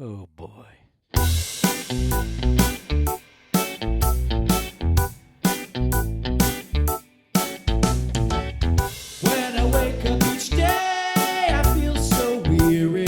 Oh boy. When I wake up each day, I feel so weary.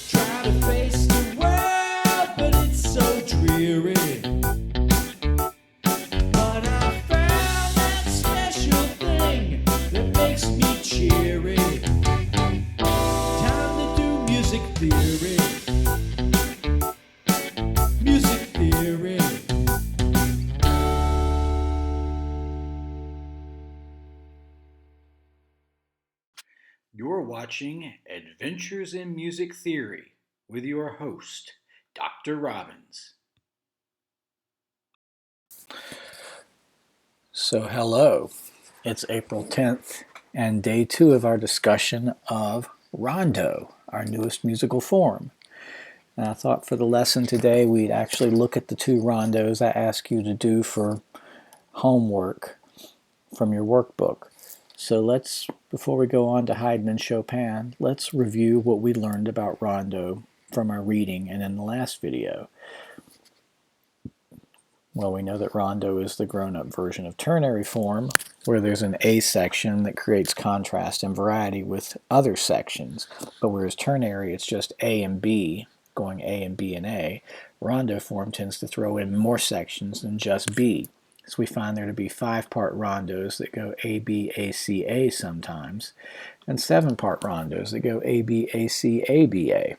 Try to face the world, but it's so dreary. But I found that special thing that makes me cheery. Time to do music theory. Music theory. You're watching Adventures in Music Theory with your host, Dr. Robbins. So, hello. It's April 10th and day 2 of our discussion of rondo, our newest musical form. And I thought for the lesson today we'd actually look at the 2 rondos I ask you to do for homework from your workbook. So before we go on to Haydn and Chopin, let's review what we learned about rondo from our reading and in the last video. Well, we know that rondo is the grown-up version of ternary form, where there's an A section that creates contrast and variety with other sections. But whereas ternary, it's just A and B, going A and B and A, rondo form tends to throw in more sections than just B. So we find there to be 5-part rondos that go A, B, A, C, A sometimes, and 7-part rondos that go A, B, A, C, A, B, A.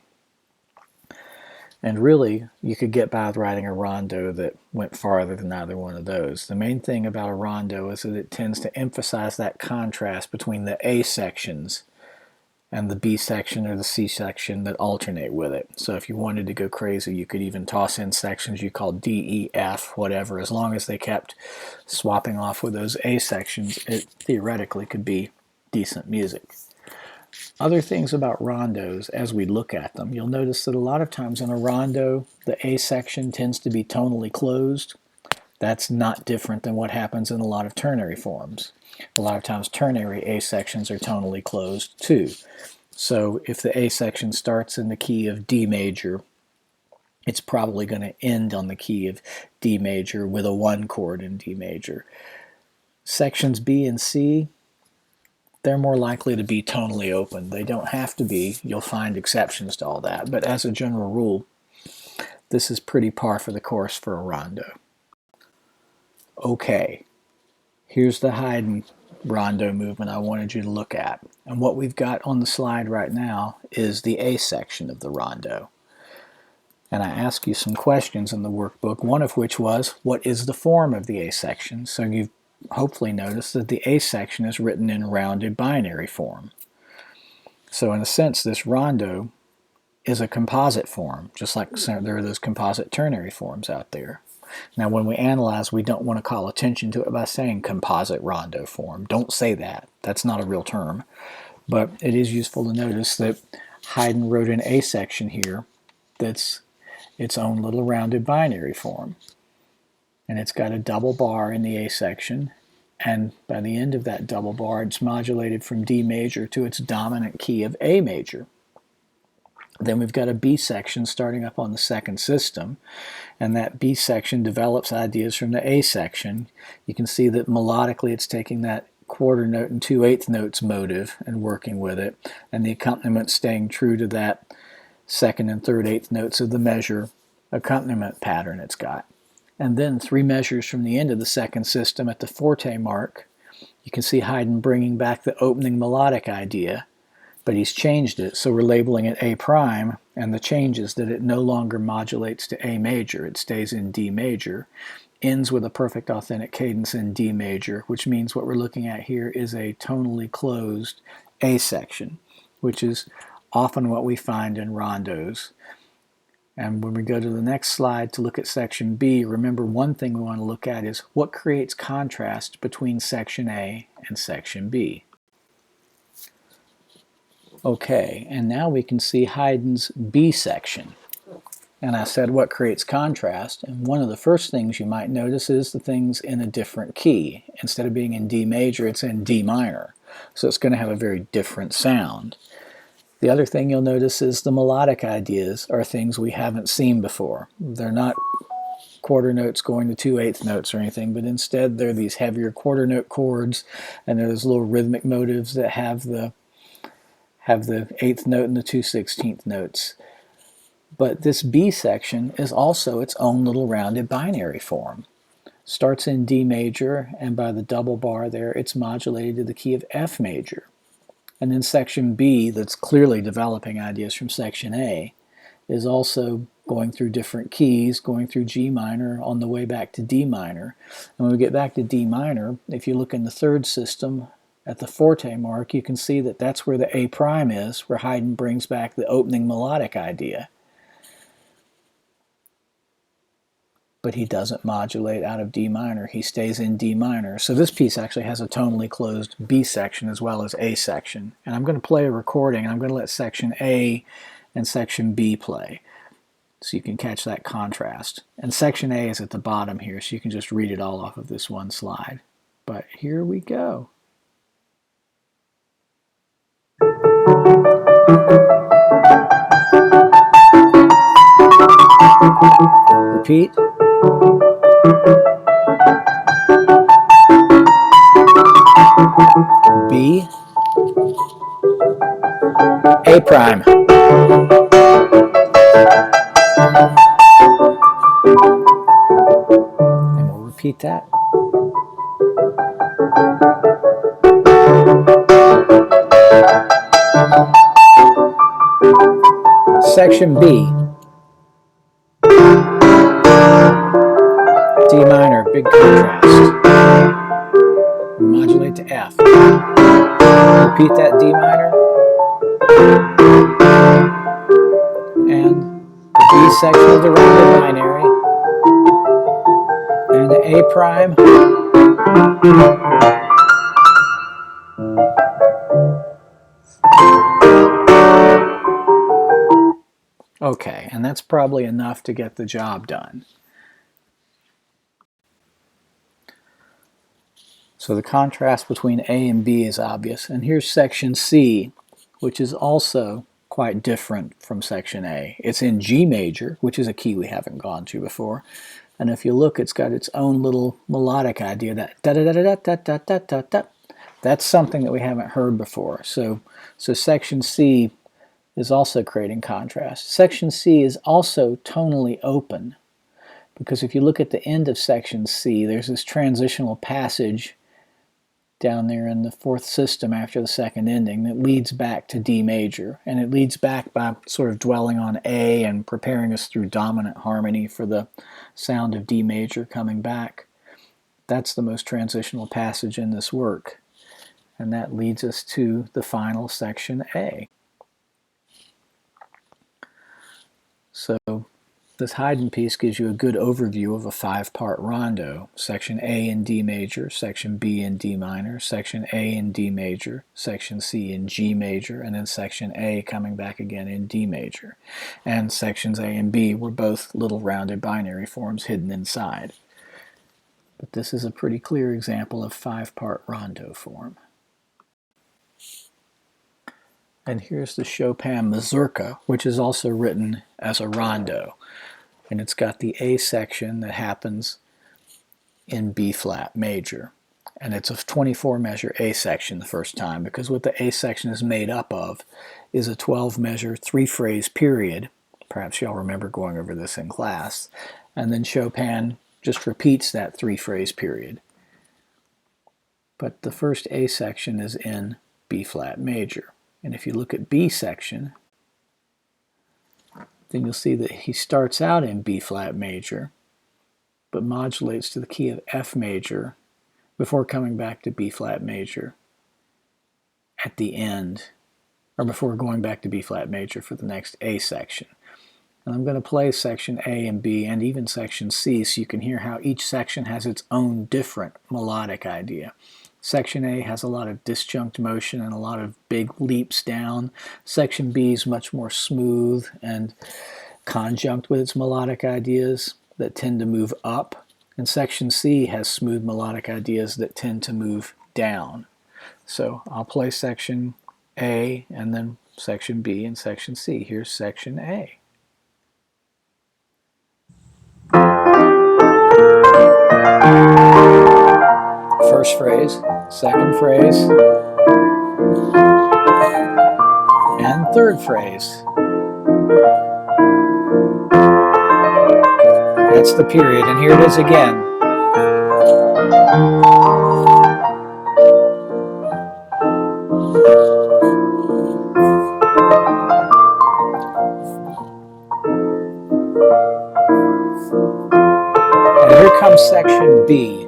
And really, you could get by with writing a rondo that went farther than either one of those. The main thing about a rondo is that it tends to emphasize that contrast between the A sections and the B section or the C section that alternate with it. So if you wanted to go crazy, you could even toss in sections you call D, E, F, whatever. As long as they kept swapping off with those A sections, it theoretically could be decent music. Other things about rondos, as we look at them, you'll notice that a lot of times in a rondo, the A section tends to be tonally closed. That's not different than what happens in a lot of ternary forms. A lot of times ternary A sections are tonally closed too. So if the A section starts in the key of D major, it's probably going to end on the key of D major with a 1 chord in D major. Sections B and C, they're more likely to be tonally open. They don't have to be. You'll find exceptions to all that. But as a general rule, this is pretty par for the course for a rondo. Okay, here's the Haydn rondo movement I wanted you to look at. And what we've got on the slide right now is the A section of the rondo. And I asked you some questions in the workbook, one of which was, what is the form of the A section? So you've hopefully noticed that the A section is written in rounded binary form. So in a sense, this rondo is a composite form, just like there are those composite ternary forms out there. Now when we analyze, we don't want to call attention to it by saying composite rondo form. Don't say that. That's not a real term. But it is useful to notice that Haydn wrote an A section here that's its own little rounded binary form. And it's got a double bar in the A section, and by the end of that double bar, it's modulated from D major to its dominant key of A major. Then we've got a B section starting up on the second system, and that B section develops ideas from the A section. You can see that melodically it's taking that quarter note and 2/8 notes motive and working with it, and the accompaniment staying true to that second and 3/8 notes of the measure accompaniment pattern it's got. And then 3 measures from the end of the second system at the forte mark, you can see Haydn bringing back the opening melodic idea, but he's changed it, so we're labeling it A prime, and the change is that it no longer modulates to A major, it stays in D major, ends with a perfect authentic cadence in D major, which means what we're looking at here is a tonally closed A section, which is often what we find in rondos. And when we go to the next slide to look at section B, remember one thing we want to look at is what creates contrast between section A and section B. Okay, and now we can see Haydn's B section. And I said what creates contrast, and one of the first things you might notice is the things in a different key. Instead of being in D major, it's in D minor. So it's going to have a very different sound. The other thing you'll notice is the melodic ideas are things we haven't seen before. They're not quarter notes going to 2/8 notes or anything, but instead they're these heavier quarter note chords, and there's little rhythmic motives that have the 8th note and the 2/16 notes. But this B section is also its own little rounded binary form. Starts in D major, and by the double bar there, it's modulated to the key of F major. And then section B, that's clearly developing ideas from section A, is also going through different keys, going through G minor on the way back to D minor. And when we get back to D minor, if you look in the third system at the forte mark, you can see that that's where the A prime is, where Haydn brings back the opening melodic idea. But he doesn't modulate out of D minor. He stays in D minor. So this piece actually has a tonally closed B section as well as A section. And I'm going to play a recording, and I'm going to let section A and section B play so you can catch that contrast. And section A is at the bottom here, so you can just read it all off of this one slide. But here we go. Repeat. B, A prime. And we'll repeat that. Section B, D minor, big contrast. Modulate to F. Repeat that D minor. And the B section of the rounded binary. And the A prime. Okay, and that's probably enough to get the job done. So the contrast between A and B is obvious. And here's section C, which is also quite different from section A. It's in G major, which is a key we haven't gone to before. And if you look, it's got its own little melodic idea, that da-da-da-da-da-da-da-da-da. That's something that we haven't heard before. So section C is also creating contrast. Section C is also tonally open, because if you look at the end of section C, there's this transitional passage down there in the fourth system after the second ending that leads back to D major. And it leads back by sort of dwelling on A and preparing us through dominant harmony for the sound of D major coming back. That's the most transitional passage in this work. And that leads us to the final section A. So this Haydn piece gives you a good overview of a 5-part rondo. Section A in D major, section B in D minor, section A in D major, section C in G major, and then section A coming back again in D major. And sections A and B were both little rounded binary forms hidden inside. But this is a pretty clear example of 5-part rondo form. And here's the Chopin Mazurka, which is also written as a rondo. And it's got the A section that happens in B flat major. And it's a 24 measure A section the first time, because what the A section is made up of is a 12 measure 3-phrase period. Perhaps y'all remember going over this in class. And then Chopin just repeats that 3-phrase period. But the first A section is in B flat major. And if you look at B section, then you'll see that he starts out in B flat major, but modulates to the key of F major before coming back to B flat major at the end, or before going back to B flat major for the next A section. And I'm going to play section A and B and even section C so you can hear how each section has its own different melodic idea. Section A has a lot of disjunct motion and a lot of big leaps down. Section B is much more smooth and conjunct with its melodic ideas that tend to move up. And section C has smooth melodic ideas that tend to move down. So I'll play section A and then section B, and section C. Here's section A. First phrase, second phrase, and third phrase. That's the period, and here it is again. And here comes section B.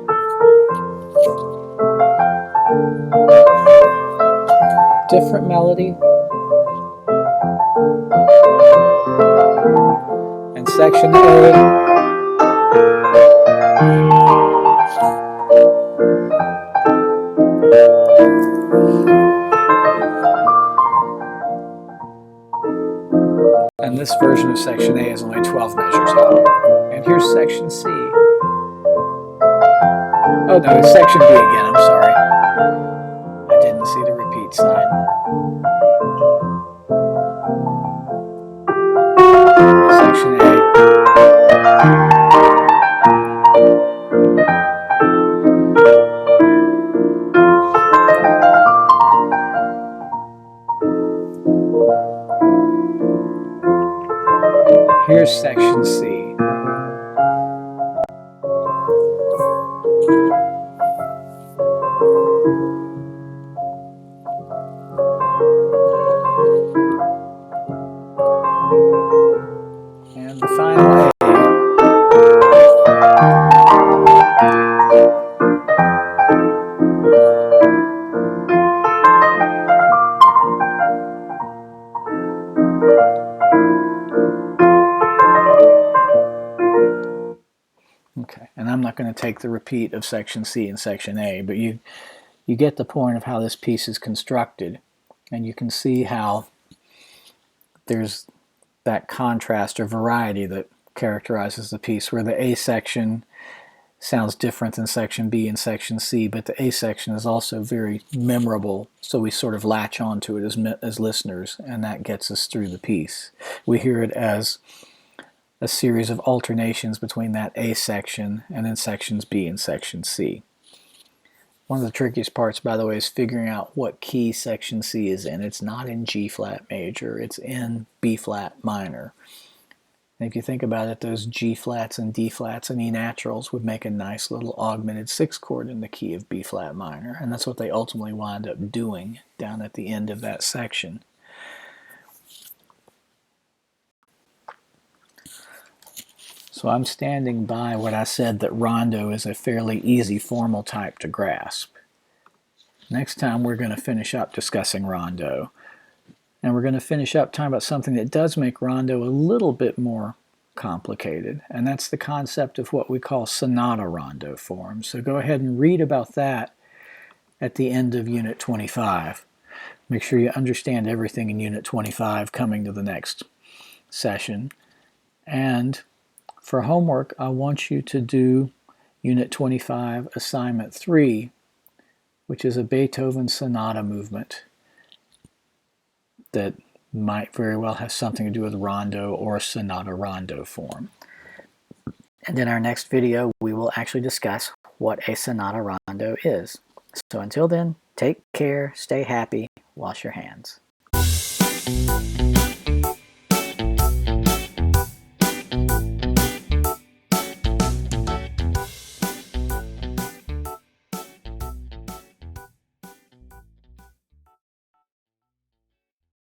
Different melody. And section A. And this version of section A is only 12 measures long. And here's section C. Oh no, it's section B again, I'm sorry. I didn't see the repeat sign. Section A. Here's section C. And the final A. Okay, and I'm not going to take the repeat of section C and section A, but you get the point of how this piece is constructed, and you can see how there's that contrast or variety that characterizes the piece, where the A section sounds different than section B and section C, but the A section is also very memorable, so we sort of latch onto it as listeners, and that gets us through the piece. We hear it as a series of alternations between that A section and then sections B and section C. One of the trickiest parts, by the way, is figuring out what key section C is in. It's not in G flat major, it's in B flat minor. And if you think about it, those G flats and D flats and E naturals would make a nice little augmented sixth chord in the key of B flat minor, and that's what they ultimately wind up doing down at the end of that section. So I'm standing by what I said, that rondo is a fairly easy formal type to grasp. Next time we're going to finish up discussing rondo. And we're going to finish up talking about something that does make rondo a little bit more complicated, and that's the concept of what we call sonata rondo forms. So go ahead and read about that at the end of Unit 25. Make sure you understand everything in Unit 25 coming to the next session. And for homework, I want you to do Unit 25, Assignment 3, which is a Beethoven sonata movement that might very well have something to do with rondo or sonata rondo form. And in our next video, we will actually discuss what a sonata rondo is. So until then, take care, stay happy, wash your hands.